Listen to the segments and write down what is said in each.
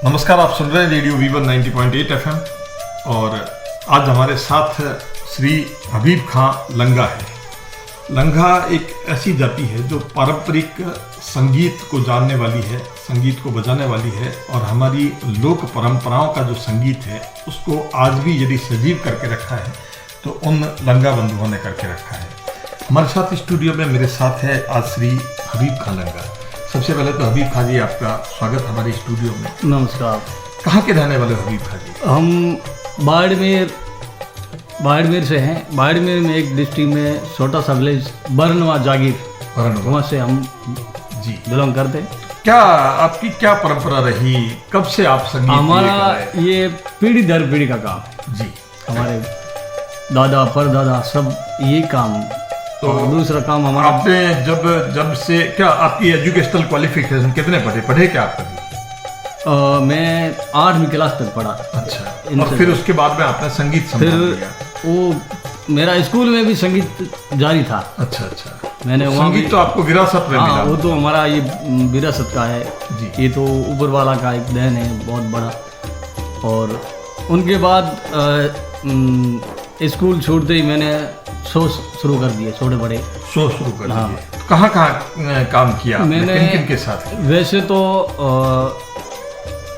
नमस्कार, आप सुन रहे हैं रेडियो V1 90.8 FM और आज हमारे साथ श्री हबीब खां लंगा है। लंगा एक ऐसी जाति है जो पारंपरिक संगीत को जानने वाली है, संगीत को बजाने वाली है और हमारी लोक परंपराओं का जो संगीत है उसको आज भी यदि सजीव करके रखा है तो उन लंगा बंधुओं ने करके रखा है। हमारे साथ स्टूडियो में मेरे साथ है आज श्री हबीब खां लंगा। सबसे पहले तो हबीब खां जी, आपका स्वागत हमारे स्टूडियो में। नमस्कार। कहाँ के रहने वाले हबीब खां जी? हम बाड़मेर से हैं। बाड़मेर में एक डिस्ट्रिक्ट में छोटा सा विलेज बरनवा जागीर, वहाँ से हम जी बिलोंग करते हैं। क्या आपकी क्या परंपरा रही, कब से आप संगीत हमारा ये पीढ़ी दर पीढ़ी का काम जी? हमारे दादा परदादा सब ये काम। तो और दूसरा काम हमारा, आपने जब से क्या आपकी एजुकेशनल क्वालिफिकेशन कितने पढ़े क्या आप कभी? मैं 8वीं क्लास तक पढ़ा। अच्छा, और फिर उसके बाद में आपने संगीत संभाल लिया? वो मेरा स्कूल में भी संगीत जारी था। अच्छा अच्छा, मैंने वहाँ संगीत तो आपको विरासत में मिला? वो तो हमारा ये विरासत का है जी। ये तो ऊपर वाला का एक देन है बहुत बड़ा। और उनके बाद स्कूल छोड़ते ही मैंने शो शुरू कर दिए, छोटे बड़े शो शुरू कर हाँ। दिए। तो कहाँ काम किया आपने? मैंने किन के साथ? वैसे तो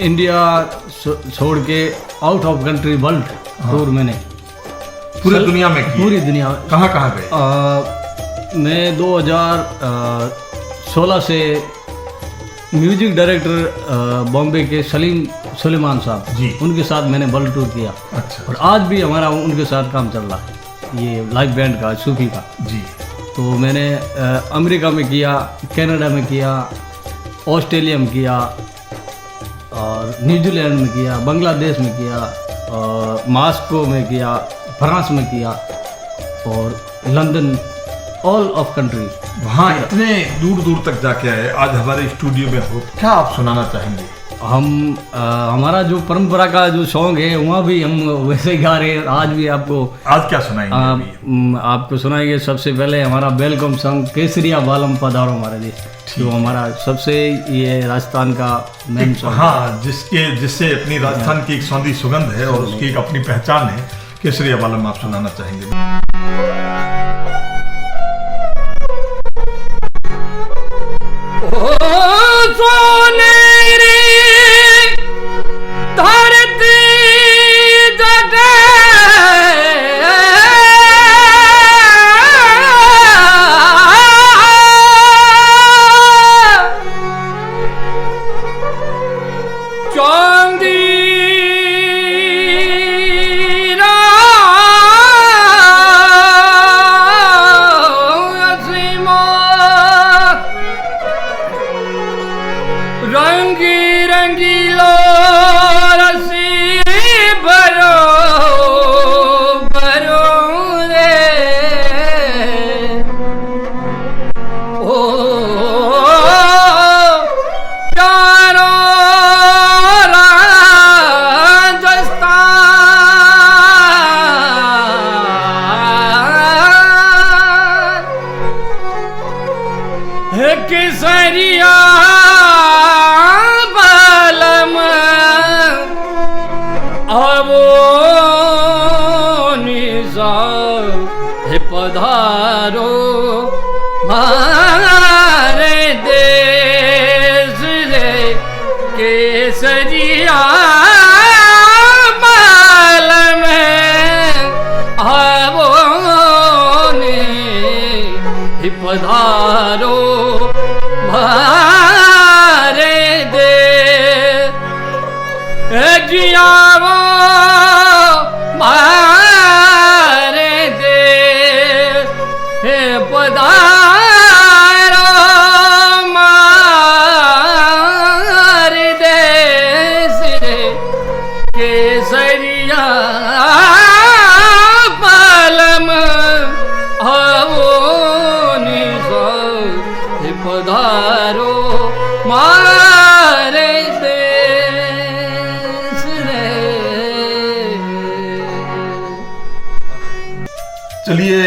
इंडिया छोड़ के out of country world tour मैंने पूरी दुनिया में की? पूरी दुनिया। कहाँ गए? मैं 2016 से म्यूजिक डायरेक्टर बॉम्बे के सलीम सुलेमान साहब जी, उनके साथ मैंने वर्ल्ड टूर किया। अच्छा, और आज भी हमारा उनके साथ काम चल रहा है, ये लाइव बैंड का, सूफी का। जी। तो मैंने अमेरिका में किया, कनाडा में किया, ऑस्ट्रेलिया में किया और न्यूजीलैंड में किया, बांग्लादेश में किया और मॉस्को में किया, फ्रांस में किया और लंदन, ऑल ऑफ कंट्री। वहाँ इतने दूर दूर तक जाके आए, आज हमारे स्टूडियो में हो, क्या आप सुनाना चाहेंगे? हम हमारा जो परंपरा का जो सॉन्ग है वहाँ भी हम वैसे ही गा रहे हैं। आज भी आपको आज क्या सुनाएंगे अभी? आपको सुनाएंगे सबसे पहले हमारा वेलकम सॉन्ग केसरिया बालम पधारो हमारे देश, जो हमारा सबसे ये राजस्थान का मेन सॉन्ग। हाँ, जिससे अपनी राजस्थान की एक सौंधी सुगंध है और उसकी एक अपनी पहचान है। केसरिया बालम आप सुनाना चाहेंगे? केसरिया बालम आवो निजा हे पधारो मारे देश रे। केसरिया बालम आवो ने हे पधारो मारे दे जियावो मारे दे हे पधारो मारे देश रे। केसरिया बालम आवो निशा हे पधारो मारे देश रे। चलिए,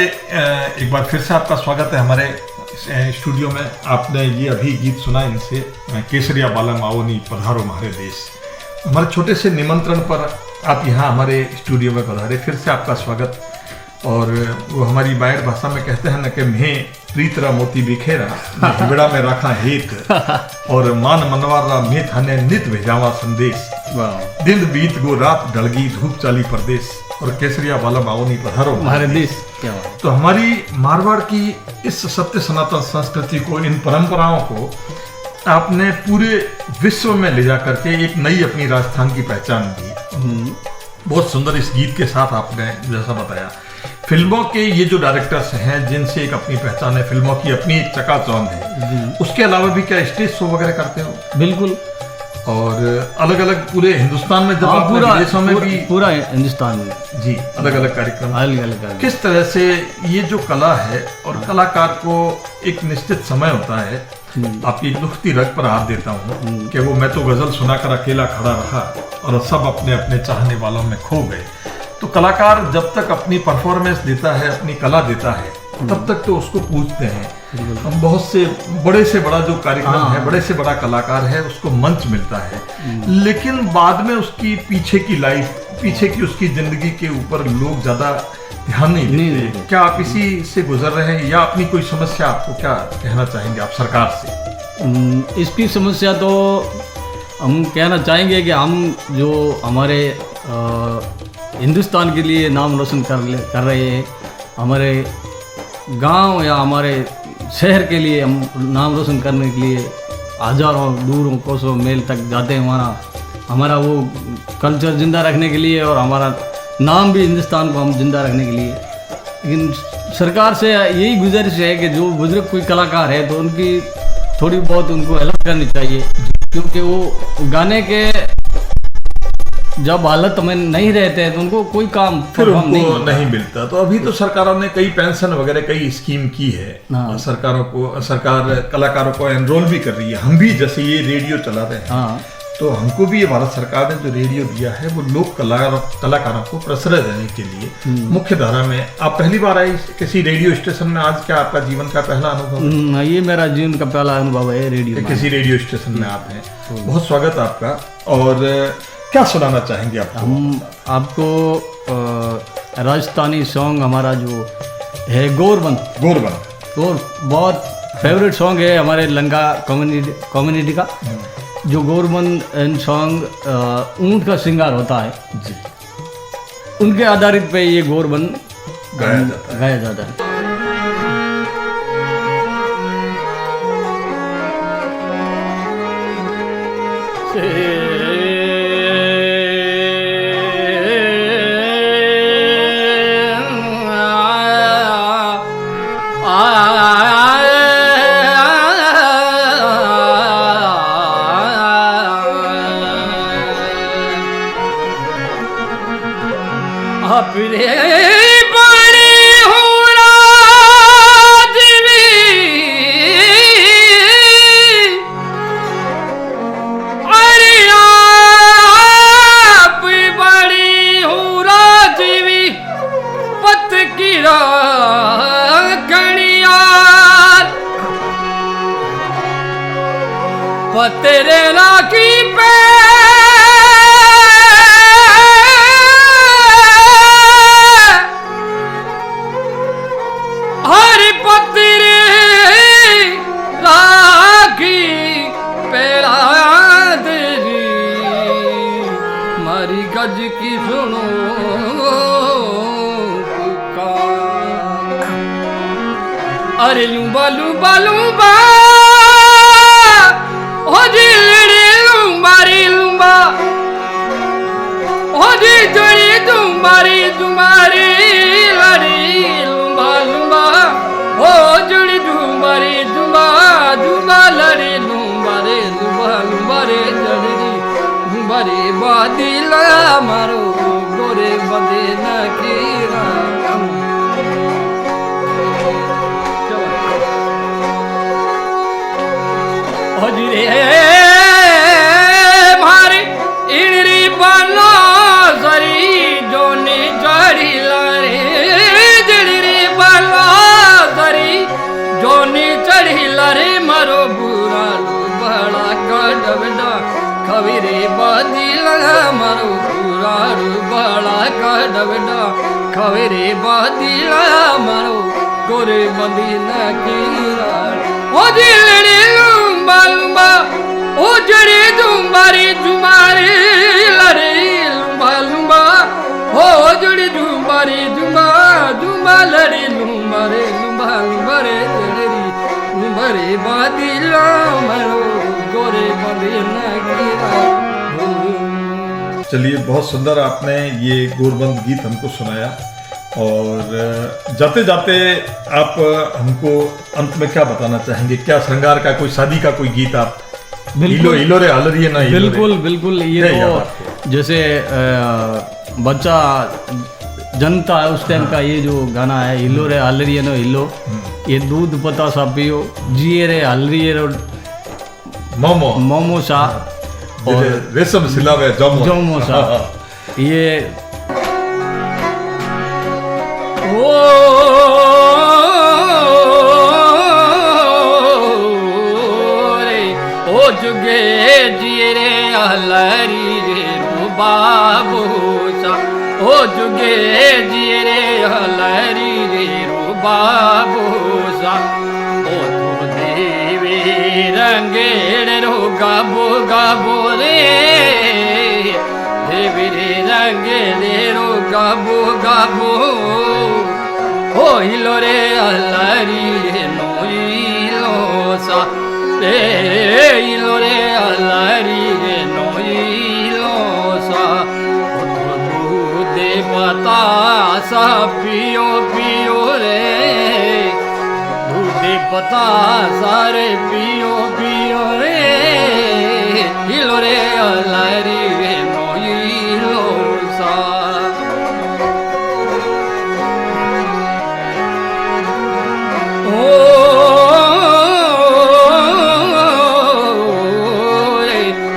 एक बार फिर से आपका स्वागत है हमारे स्टूडियो में। आपने ये अभी गीत सुना इनसे, केसरिया बालम आओ नी पधारो हमारे देश। हमारे छोटे से निमंत्रण पर आप यहाँ हमारे स्टूडियो में पधारे, फिर से आपका स्वागत। और वो हमारी बायर भाषा में कहते हैं ना कि मैं प्रीतरा मोती बिखेरा हिबड़ा में रखा हेत और मान मनवारा में थाने नित भेजावा संदेश, दिन बीत गो रात डलगी धूप चाली परदेश और केसरिया वाला बावनी पधारो हमारे देश। क्या बात। तो हमारी मारवाड़ की इस सत्य सनातन संस्कृति को, इन परंपराओं को आपने पूरे विश्व में ले जा करके एक नई अपनी राजस्थान की पहचान दी। बहुत सुंदर इस गीत के साथ आपने जैसा बताया, फिल्मों के ये जो डायरेक्टर्स हैं जिनसे एक अपनी पहचान है, फिल्मों की अपनी एक चकाचौंध है, उसके अलावा भी क्या स्टेज शो वगैरह करते हो? बिल्कुल। और अलग अलग पूरे हिंदुस्तान में, जब आप विदेशों में भी? पूरा हिंदुस्तान में जी, अलग अलग कार्यक्रम। अलग अलग। किस तरह से ये जो कला है, और कलाकार को एक निश्चित समय होता है, आपकी दुखती रग पर हाथ देता हूँ कि वो मैं तो गजल सुनाकर अकेला खड़ा रहा और सब अपने अपने चाहने वालों में खो गए। तो कलाकार जब तक अपनी परफॉर्मेंस देता है, अपनी कला देता है, तब तक तो उसको पूछते हैं। हम बहुत से बड़ा जो कार्यक्रम है, बड़े से बड़ा कलाकार है, उसको मंच मिलता है, लेकिन बाद में उसकी पीछे की लाइफ, पीछे की उसकी जिंदगी के ऊपर लोग ज्यादा ध्यान नहीं देते। क्या आप इसी से गुजर रहे हैं, या अपनी कोई समस्या, आपको क्या कहना चाहेंगे आप सरकार से? इसकी समस्या तो हम कहना चाहेंगे कि हम जो हमारे हिंदुस्तान के लिए नाम रोशन कर रहे हैं, हमारे गांव या हमारे शहर के लिए हम नाम रोशन करने के लिए हजारों दूरों कोसों मेल तक जाते हैं। हमारा वो कल्चर जिंदा रखने के लिए और हमारा नाम भी हिंदुस्तान को हम जिंदा रखने के लिए। लेकिन सरकार से यही गुजारिश है कि जो बुजुर्ग कोई कलाकार है तो उनकी थोड़ी बहुत उनको हेल्प करनी चाहिए, क्योंकि वो गाने के जब हालत में नहीं रहते हैं तो उनको कोई काम फिर उनको नहीं मिलता। तो अभी तो सरकारों ने कई पेंशन वगैरह कई स्कीम की है, सरकार कलाकारों को एनरोल भी कर रही है। हम भी जैसे ये रेडियो चला रहे हैं, तो हमको भी ये भारत सरकार ने जो रेडियो दिया है वो लोक कलाकारों को प्रश्रय देने के लिए मुख्य धारा में। आप पहली बार आए किसी रेडियो स्टेशन में, आज क्या आपका जीवन का पहला अनुभव? ये मेरा जीवन का पहला अनुभव है रेडियो, किसी रेडियो स्टेशन में आप हैं। बहुत स्वागत आपका। और क्या सुनाना चाहेंगे आप? हम आपको राजस्थानी सॉन्ग हमारा जो है गोरबंद बहुत फेवरेट सॉन्ग है हमारे लंगा कम्युनिटी का। जो गोरबंद सॉन्ग ऊंट का श्रृंगार होता है जी, उनके आधारित पे ये गोरबंद गाया जाता है। तेरे लाकी पे हरी पत्तरी लाकी पेला तेरी मारी गज की सुनो पुकार। अरे लूंबा लूंबा लूंबा हो जी लुम्बारी लुम्बा, हो जी जोड़ी तुम्बारी तुम्बारी लड़ी लुम्बा लुम्बा, हो जोड़ी तुम्बारी तुम्बा तुम्बा लड़ी लुम्बारे लुम्बा लुम्बारे जड़ी लुम्बारे बादिला मारो गोरे बदे न कीरा। हजरे मारे इनरी बनो सरी जोनी चढ़ी लारे जड़ी बनो सरी जोनी चढ़ी लारे मारो बुरा लो बड़ा खबरे बदिला मारो पुरारू बड़ा कडवडा खबरे बदिला मारो गोरे बंदीना कीरा ओ दिलड़े लुम्बा लुम्बा ओ जड़े जुम्बारे जुमारे लड़े लुम्बा लुम्बा ओ जड़े जुम्बारे जुम्बा जुम्बा लड़े लुम्बारे लुम्बा लुम्बारे जड़े लुम्बारे बदिला मारो गोरे बंदीना कीरा। चलिए, बहुत सुंदर आपने ये गोरबंद गीत हमको सुनाया। और जाते जाते आप हमको अंत में क्या बताना चाहेंगे? क्या श्रृंगार का कोई, शादी का कोई गीत आप? हिलो हिलो रे हलरिए ना हिलो रे। बिल्कुल बिल्कुल, ये तो जैसे बच्चा जनता है उस टाइम का ये जो गाना है, हिलो रे हलरिए नो हिलो, ये दूध पता सा पियो, जिए रे हलरिए रो मोमो मोमो सा, और रेशम सिलावे जोमो सा। ये ओ जुगे जिए रे हलरी रे बाबू सा, ओ जुगे जिए रे हलरी रे बाबू सा, ओ तो देवी रंगेड़ रो गाबो गाबो रे, देवी रे रंगेड़ रो गाबो गाबो, ओ हिलो रे हलरी रे नो हिलो सा, हिलो रे हलरी रे नो हिलो सा, ओ तो दूध पता सा पियो पियो रे, दूध पता सारे पियो पियो रे, हिलो रे हलरी रे नो हिलो सा।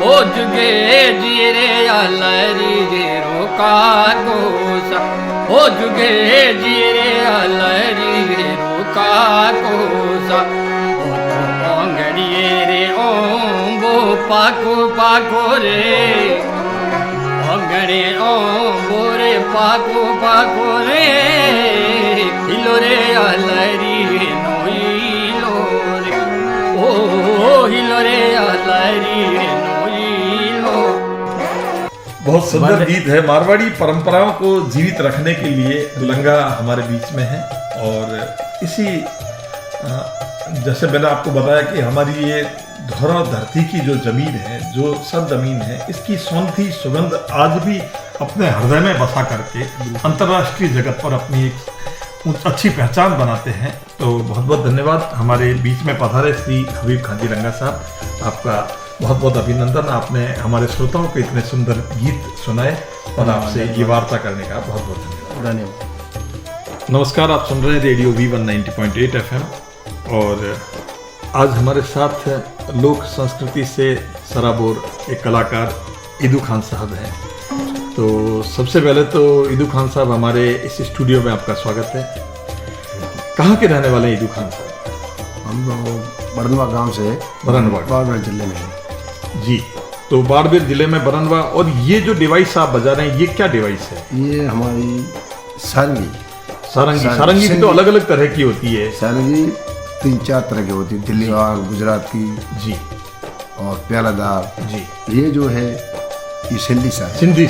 ओ जुगे जिए रे हलरी रे रोका कोसा, ओ जुगे जिए रे हलरी रे रोका कोसा, ओ तो ओंगड़िए रे ओंबो पाको पाको रे, ओंगड़े ओंबो रे पाको पाको रे, हिलो रे हलरी रे नो हिलो रे, ओ हिलो रे हलरी रे नो हिलो। बहुत सुंदर गीत है। मारवाड़ी परंपराओं को जीवित रखने के लिए लंगा हमारे बीच में है। और इसी जैसे मैंने आपको बताया कि हमारी ये धौरा धरती की जो जमीन है, जो सरजमीन है, इसकी सौंधी सुगंध आज भी अपने हृदय में बसा करके अंतर्राष्ट्रीय जगत पर अपनी एक अच्छी पहचान बनाते हैं। तो बहुत बहुत धन्यवाद हमारे बीच में पधारे श्री हबीब खान जी लंगा साहब, आपका बहुत बहुत अभिनंदन। आपने हमारे श्रोताओं को इतने सुंदर गीत सुनाए और आपसे ये वार्ता करने का बहुत बहुत धन्यवाद। नमस्कार, आप सुन रहे हैं रेडियो V1 90.8 FM और आज हमारे साथ लोक संस्कृति से सराबोर एक कलाकार ईदू खान साहब हैं। तो सबसे पहले तो ईदू खान साहब, हमारे इस स्टूडियो में आपका स्वागत है। कहाँ के रहने वाले हैं ईदू खान साहब? हम लोग बरनवा गांव से, बाड़मेर जिले में हैं जी। तो बाड़मेर जिले में बरनवा। और ये जो डिवाइस आप बजा रहे हैं, ये क्या डिवाइस है? ये हमारी सारंगी। सारंगी भी तो अलग अलग तरह की होती है। सारंगी 3-4 तरह की होती है, दिल्ली वाल, गुजराती जी और प्यालादार जी। ये जो है ये सिंधी सारंगी।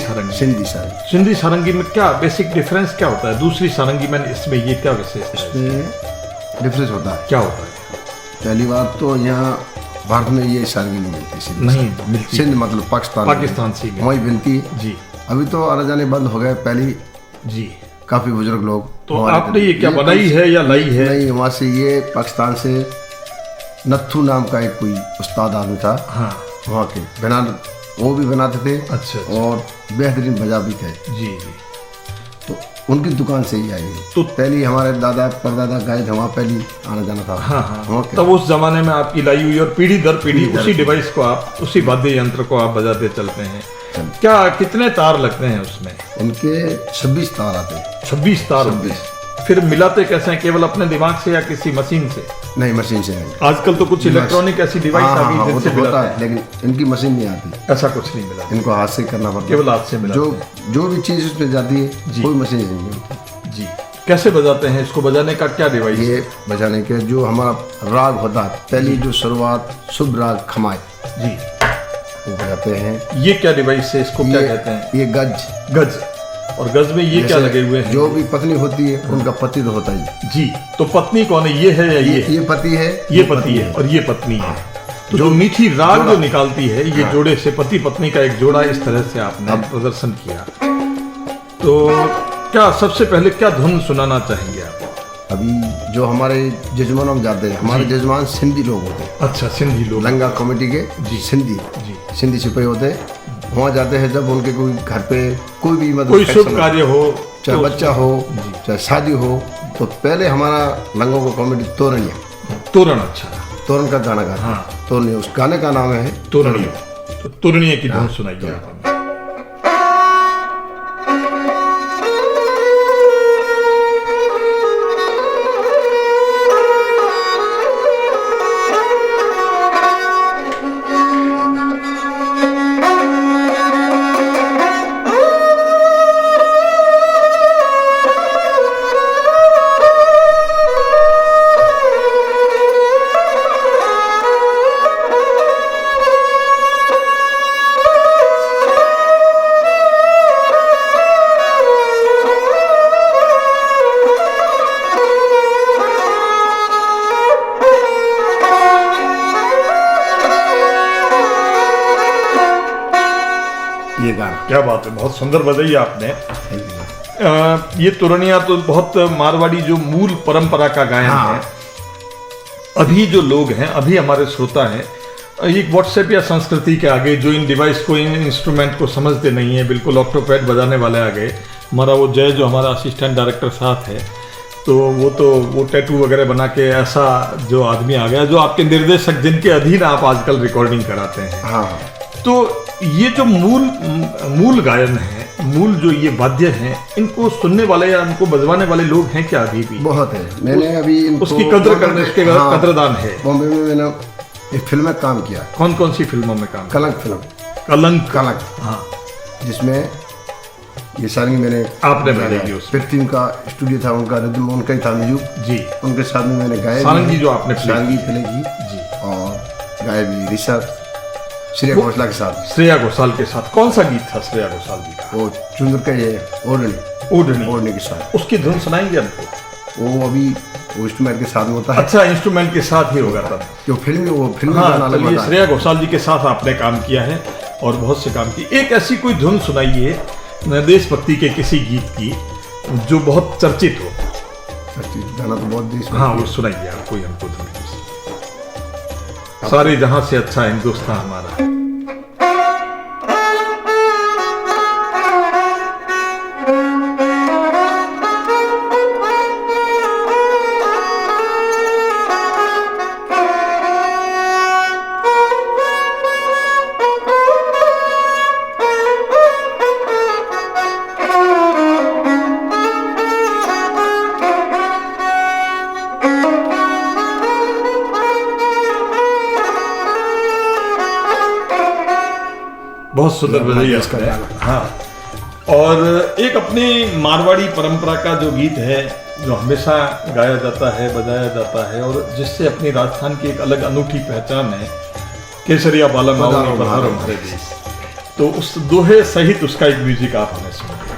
सिंधी सारंगी में क्या बेसिक डिफरेंस क्या होता है दूसरी सारंगी में? इसमें ये क्या विशेष है? इसमें डिफरेंस होता है। क्या होता है? पहली बात तो यहाँ भारत में ये सारंगी नहीं मिलती, नहीं मिलती। सिंध मतलब पाकिस्तान से वहीं बनती है जी। अभी तो आने जाने बंद हो गए, पहले जी काफी बुजुर्ग लोग। तो आपने ये क्या बनाई है या लाई है? नहीं, वहाँ से ये पाकिस्तान से नत्थू नाम का एक कोई उस्ताद आदमी था, हाँ, वहाँ के बना, वो भी बनाते थे। अच्छा। और बेहतरीन बजा भी थे जी जी। तो उनकी दुकान से ही आई है। तो पहली हमारे दादा परदादा गए थे वहाँ, पहली आना जाना था। हाँ हाँ। वहाँ के। तब उस जमाने में आपकी लाई हुई और पीढ़ी दर पीढ़ी उसी डिवाइस को आप, उसी वाद्य यंत्र को आप बजाते चलते हैं। क्या कितने तार लगते हैं उसमें? इनके 26 तार आते हैं। 26 तार। 26 फिर मिलाते कैसे हैं, केवल अपने दिमाग से या किसी मशीन से? नहीं, मशीन से नहीं। आजकल तो कुछ इलेक्ट्रॉनिक ऐसी डिवाइस हाँ, आ हाँ, गई हाँ, वो जिनसे तो होता मिलाते है, हैं। लेकिन इनकी मशीन नहीं आती। ऐसा कुछ नहीं मिला, इनको हाथ से करना पड़ता है। केवल हाथ से मिलाते जो हैं। जो भी चीज़ उसमें जाती जी। है, कोई मशीन नहीं है। जी। कैसे बजाते हैं इसको? बजाने का क्या डिवाइस? ये बजाने के जो हमारा राग होता है, पहली जो शुरुआत शुभ राग खमाए, जी। वो बजाते हैं। ये क्या डिवाइस है, इसको क्या ये कहते हैं? ये गज। गज। और गज में ये क्या जैसे लगे हुए हैं? जो भी पत्नी होती है उनका पति तो होता ही है। जी। तो पत्नी कौन है, ये है या ये? ये पति है, ये पति है और ये पत्नी है। तो जो मीठी राग जो निकालती है, ये जोड़े से पति पत्नी का एक जोड़ा इस तरह से आपने प्रदर्शन किया। तो क्या सबसे पहले क्या धुन सुनाना चाहेंगे आप? अभी जो हमारे जजमानों में जाते हैं, हमारे जजमान सिंधी लोग होते हैं, अच्छा, सिंधी लोग। लंगा कमेटी के सिंधी जी। सिंधी सिपाही होते हैं। वहाँ जाते हैं जब उनके कोई घर पे कोई भी मतलब कोई शुभ फंक्शन हो, कार्य हो, चाहे तो बच्चा हो, चाहे शादी हो, तो पहले हमारा लंगों का कॉमेडी तोरणिया, तोरण। अच्छा, तोरण का गाना गाते हैं। हाँ। तोरणिया, उस गाने का नाम है तोरणिया। तो तोरणिया की धुन सुनाइए आप हमें। ये गाना। क्या बात है, बहुत सुंदर बजाई आपने। ये तोरणिया तो बहुत मारवाड़ी जो मूल परंपरा का गायन हाँ। है। अभी जो लोग हैं, अभी हमारे श्रोता हैं, एक व्हाट्सएप या संस्कृति के आगे जो इन डिवाइस को, इन इंस्ट्रूमेंट को समझते नहीं है, बिल्कुल ऑक्टोपैड बजाने वाले आ गए। हमारा वो जय जो हमारा असिस्टेंट डायरेक्टर साथ है, तो वो टैटू वगैरह बना के ऐसा जो आदमी आ गया, जो आपके निर्देशक जिनके अधीन आप आजकल रिकॉर्डिंग कराते हैं। हाँ। तो ये जो मूल गायन है, मूल जो ये वाद्य हैं, इनको सुनने वाले या इनको बजवाने वाले लोग हैं क्या अभी भी? बहुत है। मैंने अभी इनको उसकी कद्र करने, उसके कद्रदान है। बॉम्बे में मैंने एक फिल्म में काम किया, कौन कौन सी फिल्मों में काम? कलंक फिल्म। कलंक। कलंक, हाँ। जिसमें ये सारंगी मैंने आपने बजाई उसमें। पृथ्वी का स्टूडियो था, उनका रिदम उनका ही था, म्यूजिक जी। उनके साथ में मैंने गाया। सारंगी जो आपने play सारंगी प्ले की जी। और गाया भी ऋषभ श्रेया घोषाल के साथ। श्रेया घोषाल के साथ कौन सा गीत था श्रेया घोषाल जी का? वो चुंदर का ये ओढ़नी ओढ़नी। ओढ़नी के साथ। उसकी धुन सुनाएंगे हमको? वो अभी वो इंस्ट्रूमेंट के साथ में होता है। अच्छा, इंस्ट्रूमेंट के साथ ही होगा तब। जो वो फिल्म हाँ, गाना अलग चलिए, होता है। श्रेया घोषाल जी के साथ आपने काम किया है और बहुत से काम की। एक ऐसी कोई धुन सुनाइए देशभक्ति के किसी गीत की जो बहुत चर्चित हो। गाना तो बहुत देश। हाँ, वो सुनाइए आप कोई हमको धुन। सारे जहां से अच्छा हिंदुस्तान हमारा। बहुत सुंदर बजाई आपने। हाँ। और एक अपनी मारवाड़ी परंपरा का जो गीत है, जो हमेशा गाया जाता है, बजाया जाता है, और जिससे अपनी राजस्थान की एक अलग अनूठी पहचान है, केसरिया बाला माओ पधारो हमारे देश। तो उस दोहे सहित उसका एक म्यूजिक आप हमें सुनाइए।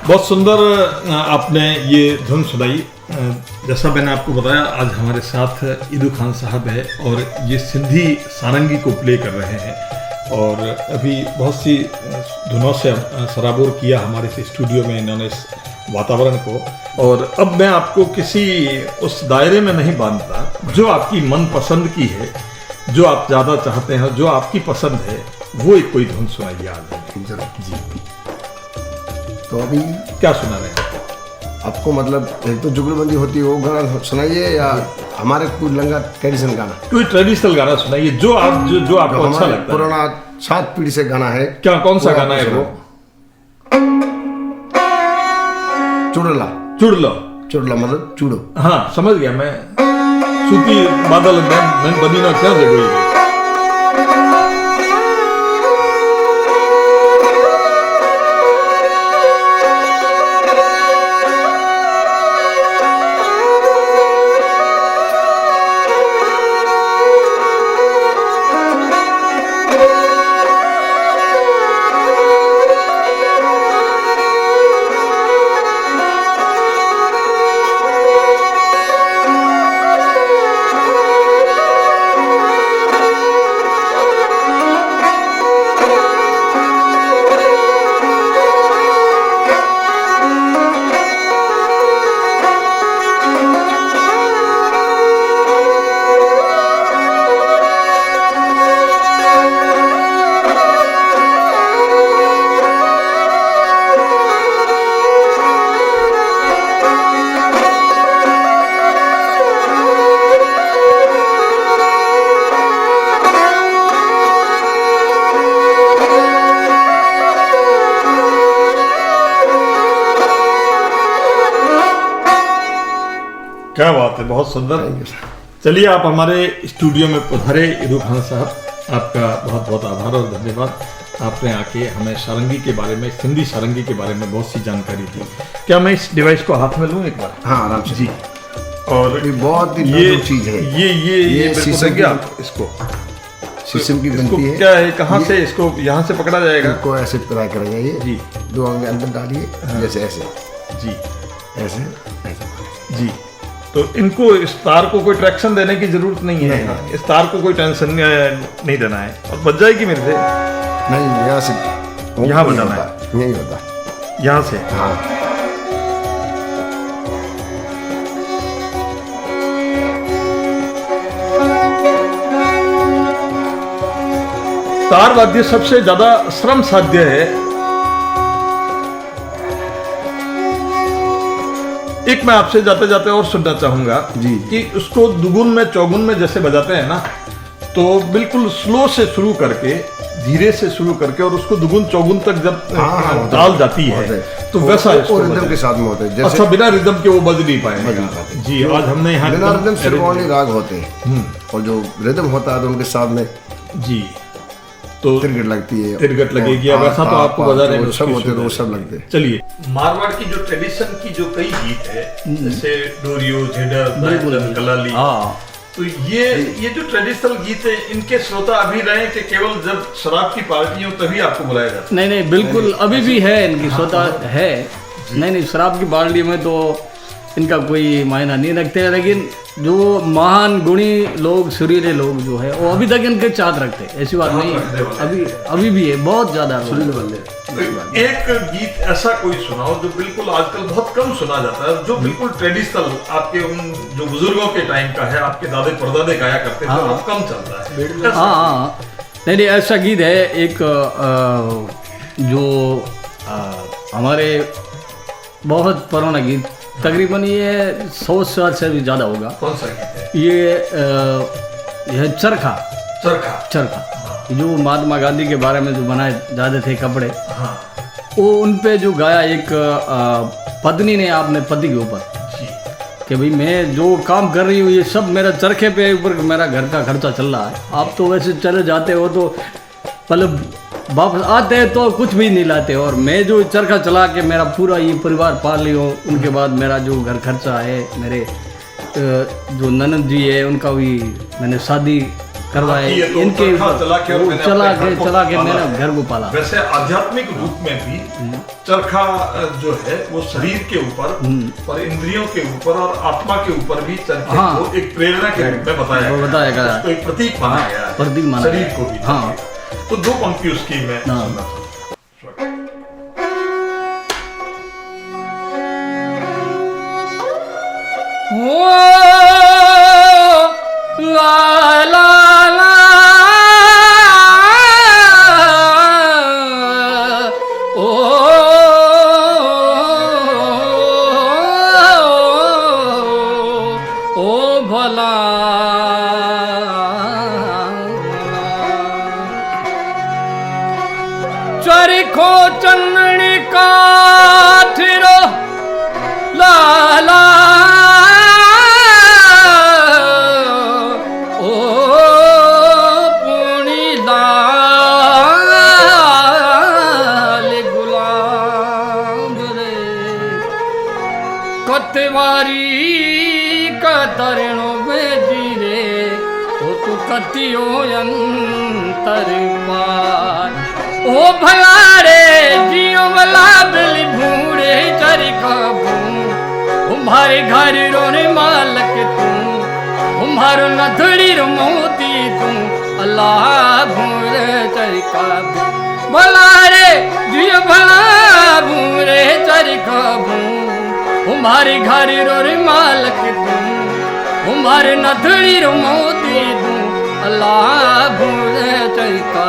बहुत सुंदर आपने ये धुन सुनाई। जैसा मैंने आपको बताया, आज हमारे साथ ईदू खान साहब है और ये सिंधी सारंगी को प्ले कर रहे हैं और अभी बहुत सी धुनों से सराबोर किया हमारे इस स्टूडियो में इन्होंने इस वातावरण को। और अब मैं आपको किसी उस दायरे में नहीं बांधता जो आपकी मन पसंद की है, जो आप ज़्यादा चाहते हैं, जो आपकी पसंद है, वो एक कोई धुन सुनाइए आज। जी, तो अभी क्या सुना रहे हैं? आपको मतलब एक तो जुगलबंदी होती है वो गाना सुनाइए, या हमारे कोई लंगा ट्रेडिशनल गाना, कोई ट्रेडिशनल गाना सुनाइए जो आप जो आपको जो अच्छा हमारे लगता है। पुराना 7 पीढ़ी से गाना है। क्या, कौन सा वो गाना है आपको वो? चुड़ला। चुड़लो। चुड़ला मतलब चूड़ो। हाँ, समझ गया मैं। सूती बादल में बनी ना क्या जगह। क्या बात है, बहुत सुंदर। चलिए, आप हमारे स्टूडियो में पधारे ईदू खान साहब, आपका बहुत बहुत आभार और धन्यवाद। आपने आके हमें सारंगी के बारे में, सिंधी सारंगी के बारे में बहुत सी जानकारी दी। क्या मैं इस डिवाइस को हाथ में लूँ एक बार? हाँ, आराम से जी। और ये बहुत ही ये नाजुक चीज है। ये शीशम की आप इसको शीशम की इसको बनती है। क्या है, कहाँ से इसको यहाँ से पकड़ा जाएगा? इसको ऐसे ट्राई करेंगे, ये जी। 2 अंगुली अंदर डालिए, जैसे ऐसे जी ऐसे ऐसे। जी। तो इनको इस तार को कोई ट्रैक्शन देने की जरूरत नहीं है। नहीं। इस तार को कोई टेंशन नहीं देना है और बच जाएगी मेरे से। नहीं, यहाँ से यहाँ नहीं बनाना होता, यही होता। यहाँ से। हाँ, तार वाद्य सबसे ज्यादा श्रम साध्य है। एक मैं आपसे जाते जाते और सुनना चाहूंगा जी। कि उसको दुगुन में चौगुन में जैसे बजाते हैं ना, तो बिल्कुल स्लो से शुरू करके, धीरे से शुरू करके और उसको दुगुन चौगुन तक जब हाँ, ताल जाती है तो वैसा इसको और रिदम बजाएं। के साथ में होते हैं। अच्छा, जैसे बिना रिदम के वो बज नहीं बज नहीं पाएगा। पाते। जी, आज हमने यहाँ बिना एकदम रिदम सिरगौनी राग होते हैं, और जो रिदम होता है तो उनके साथ में जी, तो तिरगट लगती है, तिरगट लगेगी। और अब ऐसा तो ताप, आपको पाप, बजाने में जो सब उसकी होते हैं, वो सुविधा सब है। लगते हैं। चलिए, मारवाड़ की जो ट्रेडिशन की जो कई गीत है, जैसे डोरियो, झेडर, कलाली, हाँ, तो ये जो ट्रेडिशनल गीत है, इनके श्रोता अभी रहे कि केवल जब शराब की पार्टी हो तभी आपको बुलाया जाता है? नहीं, बिल्कुल अभी भी है, इनकी स्वता है। नहीं, शराब की बाल्टी में तो इनका कोई मायना नहीं रखते हैं, लेकिन जो महान गुणी लोग, सुरीले लोग जो है, वो अभी तक इनके चाहत रखते हैं। ऐसी बात नहीं है, अभी भी है, बहुत ज्यादा। एक गीत ऐसा कोई सुनाओ जो बिल्कुल आजकल बहुत कम सुना जाता है, जो बिल्कुल ट्रेडिशनल आपके उन जो बुजुर्गों के टाइम का है, आपके दादे परदादे गाया करते थे, हाँ। अब कम चलता है। हाँ, नहीं, ऐसा गीत है एक जो हमारे बहुत पुराना गीत, तकरीबन ये 100 साल से भी ज़्यादा होगा। कौन सा गीत है? ये चरखा। चरखा। जो महात्मा गांधी के बारे में जो बनाए जाते थे कपड़े, हाँ वो उन पे जो गाया एक पत्नी ने अपने पति के ऊपर जी। कि भाई मैं जो काम कर रही हूँ ये सब मेरा चरखे पे ऊपर मेरा घर का खर्चा चल रहा है। आप तो वैसे चले जाते हो तो मतलब वापस आते हैं तो कुछ भी नहीं लाते, और मैं जो चरखा चला के मेरा पूरा ये परिवार पाल रही हूँ, उनके बाद मेरा जो घर खर्चा है, मेरे जो ननद जी है उनका भी मैंने शादी करवाए, ये तो इनके चरखा चला के और वो मैंने चला अपने घर के को चला के पाला। मैंने घर को पाला। वैसे आध्यात्मिक रूप में भी चरखा जो है वो शरीर के ऊपर और इंद्रियों के ऊपर और आत्मा के ऊपर भी चरखे हाँ। को एक प्रेरणा के रूप में बताया वो बताया गया है। उसको एक प्रतीक माना गया है, प्रतीक माना शरीर गया है। को भी हाँ। चरखे। तो 2 पंक्ति उसकी मैं हाँ। सुनना चाहता हूं। ओ ला ला ला ओ भला चरखो चन्नड़ी का थिरो ला ला ओ पुणी लाल गुलाब रे कतवारी कतरणो बेजी रे ओ तू कतियो अंतर पार ओ भला रे जियो भला बिल भूरे चरखा तुम्हारे घर रोने मालक तू तुम्हारो नथड़ी रो मोती तू अल्लाह भूरे चरखा भला रे जियो भला भूरे चरखा तुम्हारे घर रोने मालक तू तुम्हारे नथड़ी रो मोती तू अल्लाह भूरे चरखा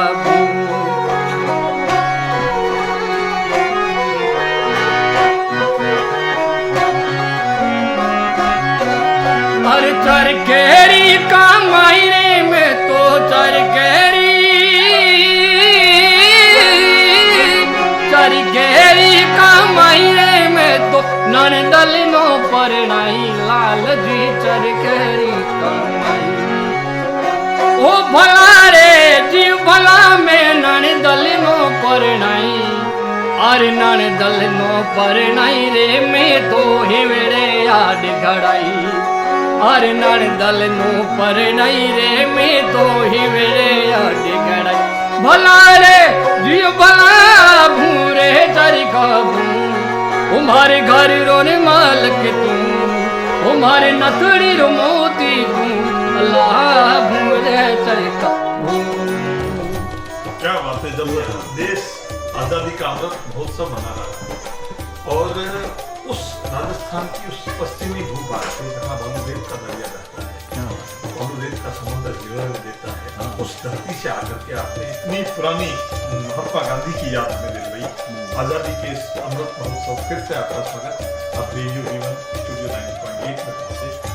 हर चरखेरी का मायने में तो चरखेरी का मायने में तो ननदल नो परनाई लाल जी चरखेरी का मायने ओ भला रे जीव भला में ननदल नो परनाई अरे ननदल नो परनाई रे में तो हिवड़े याद घड़ाई अरे ननदल नो परनाई रे में तो हिवड़े याद घड़ाई भला रे जियो भला भूरे चरखा तुम्हारे घर रोने मालक तू तुम्हारे नथड़ी रो मोती तू अल्लाह भूरे चरखा क्या बात है, जब देश आजादी का अमृत महोत्सव मना रहा है और उस राजस्थान की उस पश्चिमी भूभाग से जहाँ भानुदेव का दरिया रहता है, भानुदेव का समुद्र जीवन में देता है, उस धरती से आकर के आपने इतनी पुरानी महात्मा गांधी की याद हमें दिलवाई। आजादी के इस अमृत महोत्सव फिर से आपका स्वागत। आप रेडियो जीवन स्टूडियो 9.8 में पहुंचे।